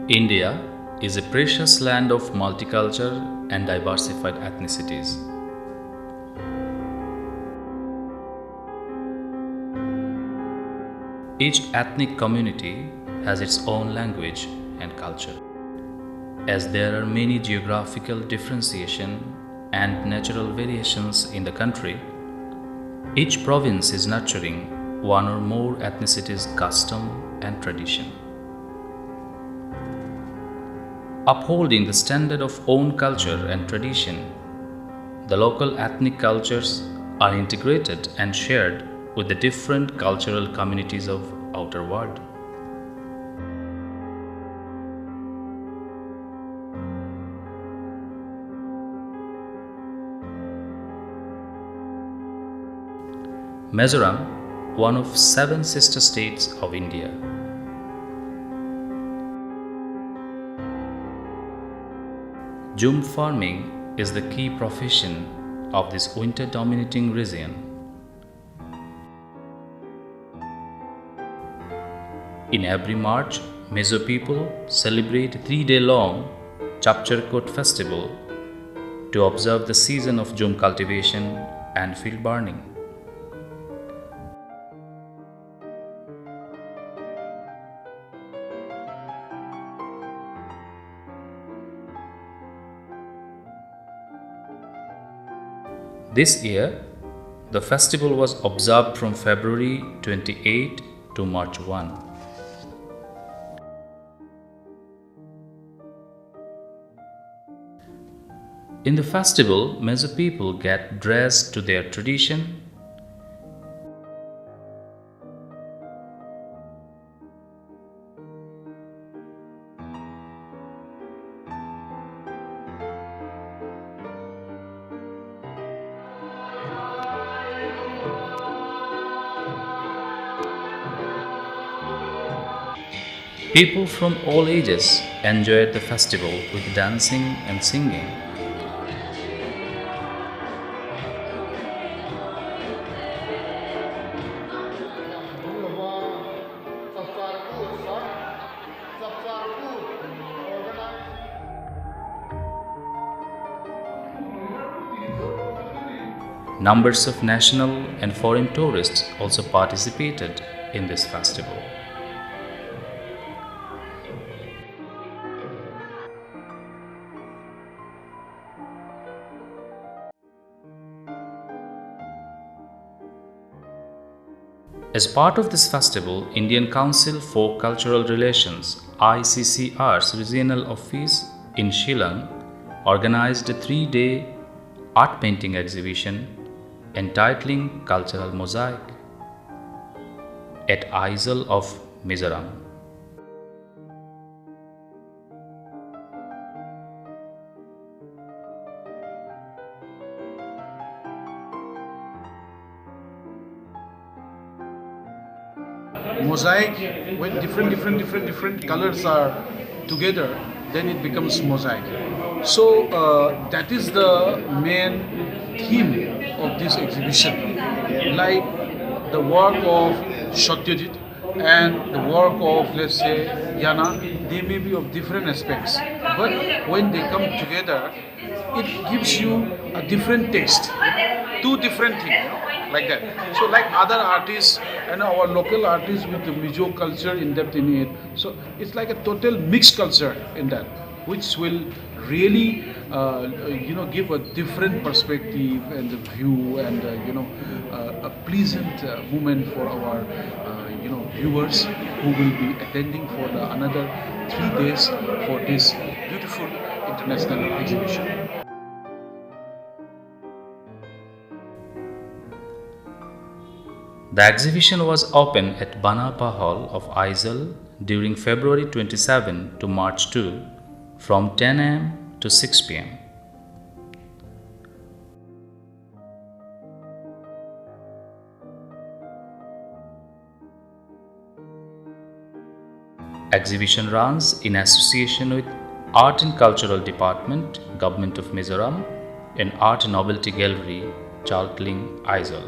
India is a precious land of multicultural and diversified ethnicities. Each ethnic community has its own language and culture. As there are many geographical differentiation and natural variations in the country, each province is nurturing one or more ethnicities' custom and tradition. Upholding the standard of own culture and tradition, the local ethnic cultures are integrated and shared with the different cultural communities of outer world. Mizoram, one of seven sister states of India. Jhum farming is the key profession of this winter-dominating region. In every March, Mizo people celebrate a 3-day-long Chapcharkot festival to observe the season of Jhum cultivation and field burning. This year, the festival was observed from February 28 to March 1. In the festival, Mizo people get dressed to their tradition. People from all ages enjoyed the festival with dancing and singing. Numbers of national and foreign tourists also participated in this festival. As part of this festival, Indian Council for Cultural Relations ICCR's regional office in Shillong organized a 3-day art painting exhibition entitling Cultural Mosaic at Aizawl of Mizoram. Mosaic, when different colors are together, then it becomes mosaic. So that is the main theme of this exhibition. Like the work of Satyajit and the work of, let's say, Yana, they may be of different aspects, but when they come together, it gives you a different taste, two different things, like that. So like other artists and our local artists with the Mizo culture in depth in it, so it's like a total mixed culture in that, which will really give a different perspective and the view and a pleasant moment for our viewers who will be attending for another 3 days for this beautiful international exhibition. The exhibition was open at Banapa Hall of Aizawl during February 27 to March 2 from 10 am to 6 pm. Exhibition runs in association with Art and Cultural Department, Government of Mizoram, and Art Novelty Gallery, Chaltling, Aizawl.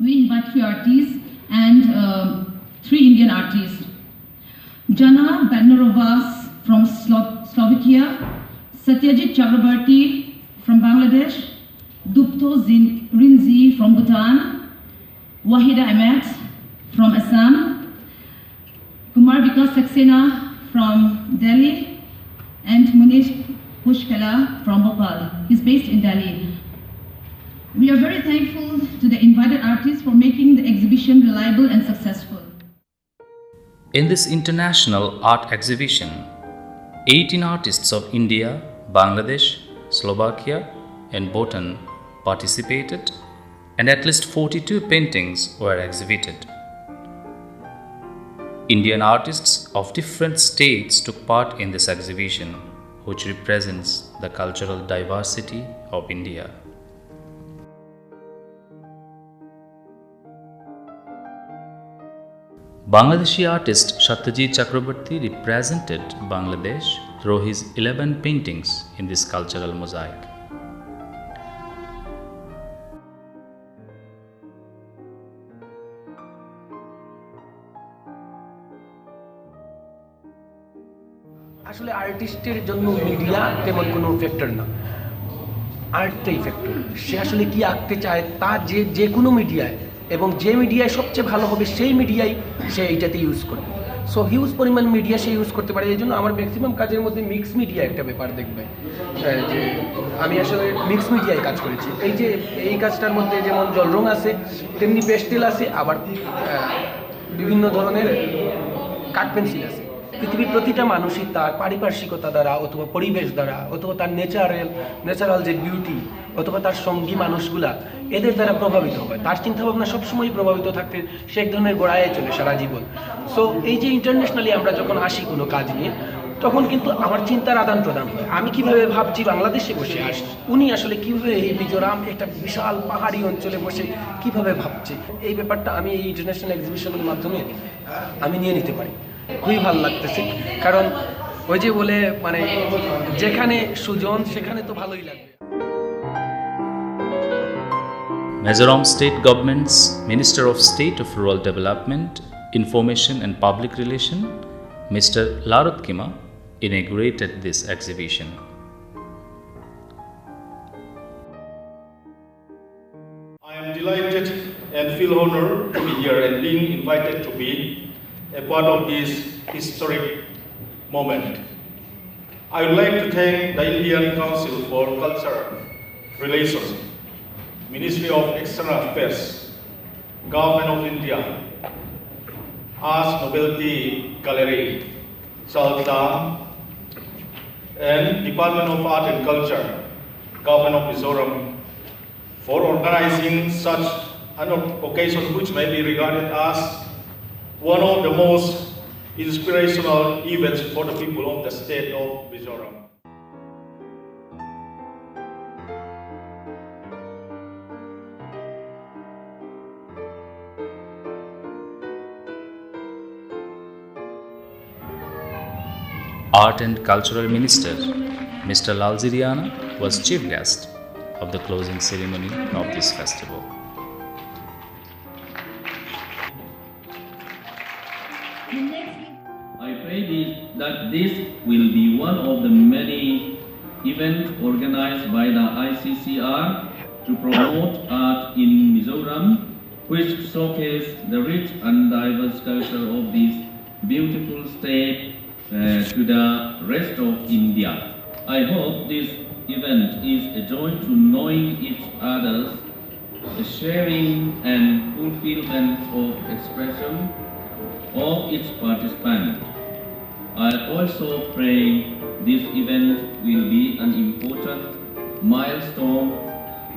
We invite few artists and three Indian artists. Jana Badnarovas from Slovakia, Satyajit Chakrabarti from Bangladesh, Dupto Rinzi from Bhutan, Wahida Ahmed from Assam, Kumar Vikas Saxena from Delhi, and Munish Pushkala from Bhopal. He's based in Delhi. We are very thankful to the invited artists for making the exhibition reliable and successful. In this international art exhibition, 18 artists of India, Bangladesh, Slovakia, and Bhutan participated, and at least 42 paintings were exhibited. Indian artists of different states took part in this exhibition, which represents the cultural diversity of India. Bangladeshi artist Satyajit Chakrabarti represented Bangladesh through his 11 paintings in this cultural mosaic. আসলে আর্টিস্টের জন্য media তেমন কোনো factor না, আর্টটাই factor. সে আসলে কি আঁকতে চায় তা যে কোনো মিডিয়ায়, এবং যে মিডিয়ায় সবচেয়ে ভালো হবে সেই মিডিয়াই সে এইটাতে ইউজ করবে। সো হিউজ পরিমাণ মিডিয়া সে ইউজ করতে পারে। এই জন্য আমার ম্যাক্সিমাম কাজের মধ্যে মিক্স মিডিয়া একটা ব্যাপার দেখবে, যে আমি আসলে মিক্স মিডিয়ায় কাজ করেছি। এই কাজটার মধ্যে যেমন জলরং আছে, তেমনি পেস্টেল আছে, আবার বিভিন্ন ধরনের কাঠ পেন্সিল আছে। পৃথিবীর প্রতিটা মানুষই তার পারিপার্শ্বিকতা দ্বারা অথবা পরিবেশ দ্বারা অথবা তার ন্যাচারাল যে বিউটি অথবা তার সঙ্গী মানুষগুলা এদের দ্বারা প্রভাবিত হয়। তার চিন্তাভাবনা সবসময় প্রভাবিত থাকতে সে এক ধরনের গোড়ায় চলে সারা জীবন। সো এই যে ইন্টারন্যাশনালি আমরা যখন আসি কোনো কাজ নিয়ে, তখন কিন্তু আমার চিন্তার আদান প্রদান হয়। আমি কিভাবে ভাবছি বাংলাদেশে বসে আসছি, উনি আসলে কীভাবে এই মিজোরাম একটা বিশাল পাহাড়ি অঞ্চলে বসে কিভাবে ভাবছে, এই ব্যাপারটা আমি এই ইন্টারন্যাশনাল এক্সিবিশনের মাধ্যমে আমি নিয়ে নিতে পারি। খুবই ভালো লাগতেছে, কারণ ওই যে বলে মানে যেখানে সুজন সেখানে তো ভালোই লাগবে। Mizoram State Government's Minister of State of Rural Development, Information and Public Relation, Mr. Larut Kima, inaugurated this exhibition. I am delighted and feel honored to be here and being invited to be a part of this historic moment. I would like to thank the Indian Council for Cultural Relations, Ministry of External Affairs, Government of India, Arts Nobility Gallery, Salta, and Department of Art and Culture, Government of Mizoram, for organizing such an occasion which may be regarded as one of the most inspirational events for the people of the state of Mizoram. Art and Cultural Minister Mr. Lalziriana was chief guest of the closing ceremony of this festival. I pray that this will be one of the many events organized by the ICCR to promote art in Mizoram, which showcase the rich and diverse culture of this beautiful state to the rest of India. I hope this event is a joy to knowing each other, the sharing and fulfillment of expression of its participants. I also pray this event will be an important milestone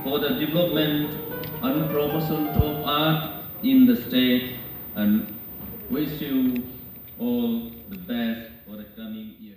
for the development and promotion of art in the state, and wish you all the best for the coming year.